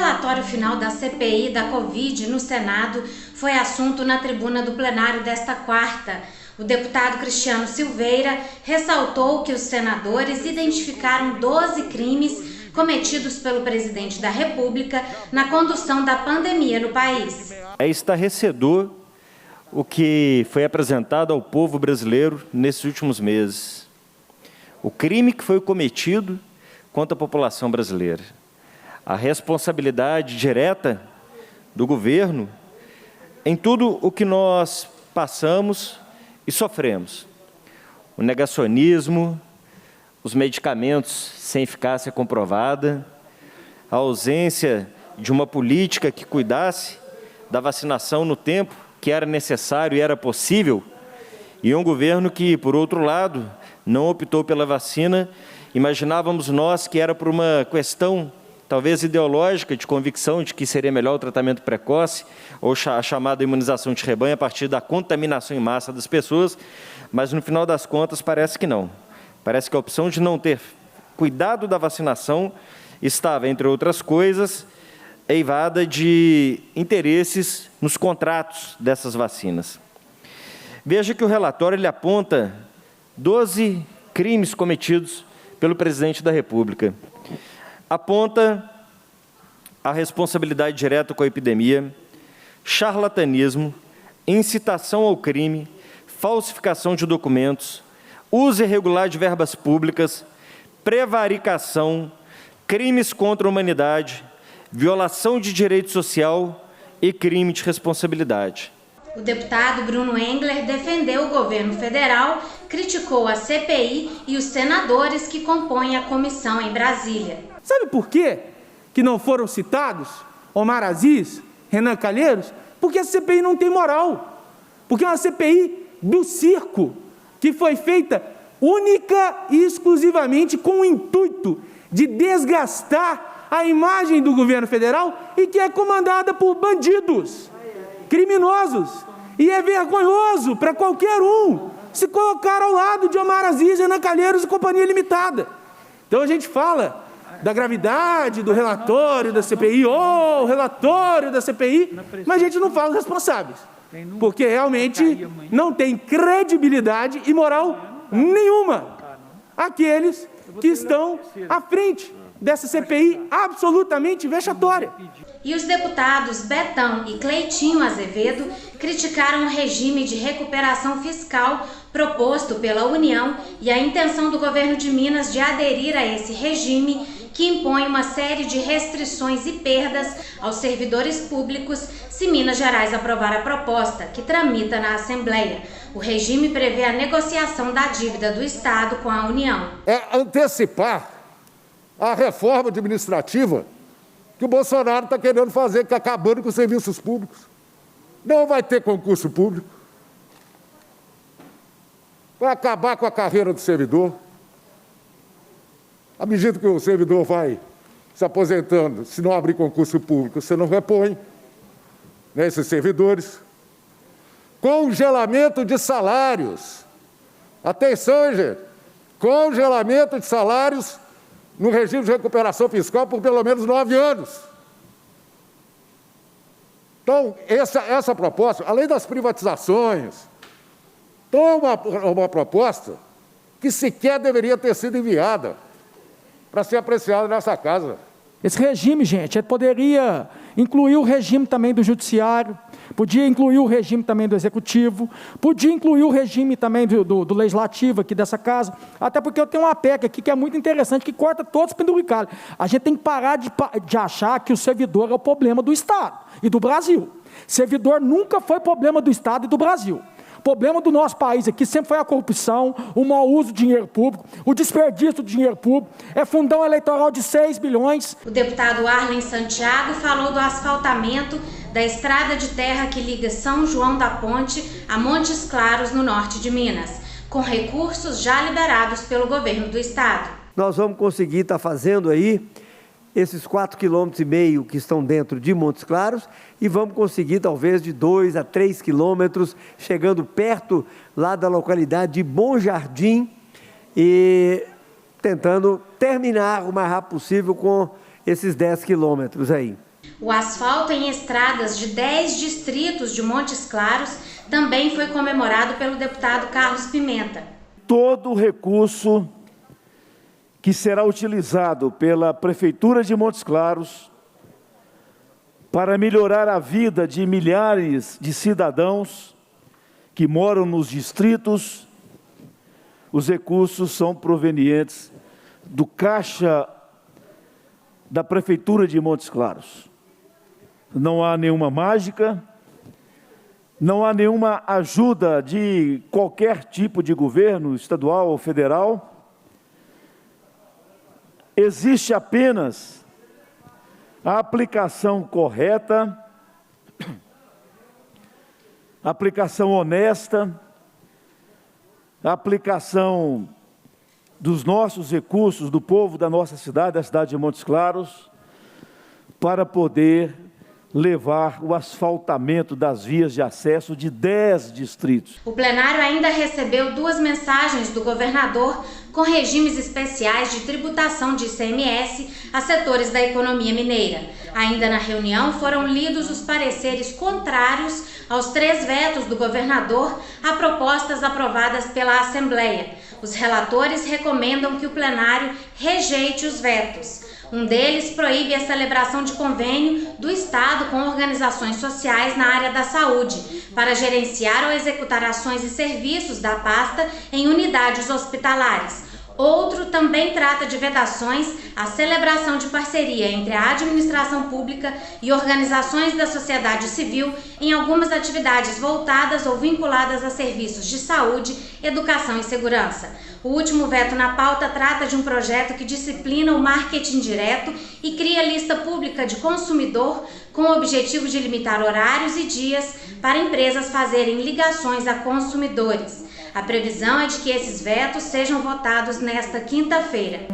relatório final da CPI da Covid no Senado foi assunto na tribuna do plenário desta quarta. O deputado Cristiano Silveira ressaltou que os senadores identificaram 12 crimes cometidos pelo presidente da República na condução da pandemia no país. É estarrecedor o que foi apresentado ao povo brasileiro nesses últimos meses. O crime que foi cometido contra a população brasileira. A responsabilidade direta do governo em tudo o que nós passamos e sofremos. O negacionismo, os medicamentos sem eficácia comprovada, a ausência de uma política que cuidasse da vacinação no tempo que era necessário e era possível, e um governo que, por outro lado, não optou pela vacina. Imaginávamos nós que era por uma questão talvez ideológica, de convicção de que seria melhor o tratamento precoce ou a chamada imunização de rebanho a partir da contaminação em massa das pessoas, mas no final das contas parece que não. Parece que a opção de não ter cuidado da vacinação estava, entre outras coisas, eivada de interesses nos contratos dessas vacinas. Veja que o relatório ele aponta 12 crimes cometidos pelo presidente da República. Aponta a responsabilidade direta com a epidemia, charlatanismo, incitação ao crime, falsificação de documentos, uso irregular de verbas públicas, prevaricação, crimes contra a humanidade, violação de direito social e crime de responsabilidade. O deputado Bruno Engler defendeu o governo federal, criticou a CPI e os senadores que compõem a comissão em Brasília. Sabe por quê que não foram citados Omar Aziz, Renan Calheiros? Porque a CPI não tem moral. Porque é uma CPI do circo, que foi feita única e exclusivamente com o intuito de desgastar a imagem do governo federal e que é comandada por bandidos, criminosos. E é vergonhoso para qualquer um se colocar ao lado de Omar Aziz, Renan Calheiros e Companhia Limitada. Então a gente fala da gravidade do relatório da CPI, ou relatório da CPI, mas a gente não fala dos responsáveis, porque realmente não tem credibilidade e moral nenhuma aqueles que estão à frente dessa CPI absolutamente vexatória. E os deputados Betão e Cleitinho Azevedo criticaram o regime de recuperação fiscal proposto pela União e a intenção do governo de Minas de aderir a esse regime que impõe uma série de restrições e perdas aos servidores públicos se Minas Gerais aprovar a proposta, que tramita na Assembleia. O regime prevê a negociação da dívida do Estado com a União. É antecipar a reforma administrativa que o Bolsonaro está querendo fazer, que está acabando com os serviços públicos. Não vai ter concurso público. Vai acabar com a carreira do servidor. À medida que o servidor vai se aposentando, se não abrir concurso público, você não repõe, né, esses servidores. Congelamento de salários. Atenção, gente. Congelamento de salários no regime de recuperação fiscal por pelo menos 9 anos. Então, essa proposta, além das privatizações, então uma proposta que sequer deveria ter sido enviada para ser apreciada nessa casa. Esse regime, gente, ele poderia incluir o regime também do judiciário, podia incluir o regime também do executivo, podia incluir o regime também do legislativo aqui dessa casa, até porque eu tenho uma PEC aqui que é muito interessante, que corta todos os penduricalhos. A gente tem que parar de achar que o servidor é o problema do Estado e do Brasil. Servidor nunca foi problema do Estado e do Brasil. O problema do nosso país aqui sempre foi a corrupção, o mau uso do dinheiro público, o desperdício do dinheiro público, é fundão eleitoral de 6 bilhões. O deputado Arlen Santiago falou do asfaltamento da estrada de terra que liga São João da Ponte a Montes Claros, no norte de Minas, com recursos já liberados pelo governo do estado. Nós vamos conseguir estar fazendo aí esses 4,5 km que estão dentro de Montes Claros e vamos conseguir talvez de 2 a 3 quilômetros, chegando perto lá da localidade de Bom Jardim e tentando terminar o mais rápido possível com esses 10 quilômetros aí. O asfalto em estradas de 10 distritos de Montes Claros também foi comemorado pelo deputado Carlos Pimenta. Todo o recurso que será utilizado pela Prefeitura de Montes Claros para melhorar a vida de milhares de cidadãos que moram nos distritos, os recursos são provenientes do caixa da Prefeitura de Montes Claros. Não há nenhuma mágica, não há nenhuma ajuda de qualquer tipo de governo, estadual ou federal. Existe apenas a aplicação correta, a aplicação honesta, a aplicação dos nossos recursos, do povo da nossa cidade, da cidade de Montes Claros, para poder levar o asfaltamento das vias de acesso de 10 distritos. O plenário ainda recebeu 2 mensagens do governador com regimes especiais de tributação de ICMS a setores da economia mineira. Ainda na reunião foram lidos os pareceres contrários aos 3 vetos do governador a propostas aprovadas pela Assembleia. Os relatores recomendam que o plenário rejeite os vetos. Um deles proíbe a celebração de convênio do Estado com organizações sociais na área da saúde, para gerenciar ou executar ações e serviços da pasta em unidades hospitalares. Outro também trata de vedações à celebração de parceria entre a administração pública e organizações da sociedade civil em algumas atividades voltadas ou vinculadas a serviços de saúde, educação e segurança. O último veto na pauta trata de um projeto que disciplina o marketing direto e cria lista pública de consumidor com o objetivo de limitar horários e dias para empresas fazerem ligações a consumidores. A previsão é de que esses vetos sejam votados nesta quinta-feira.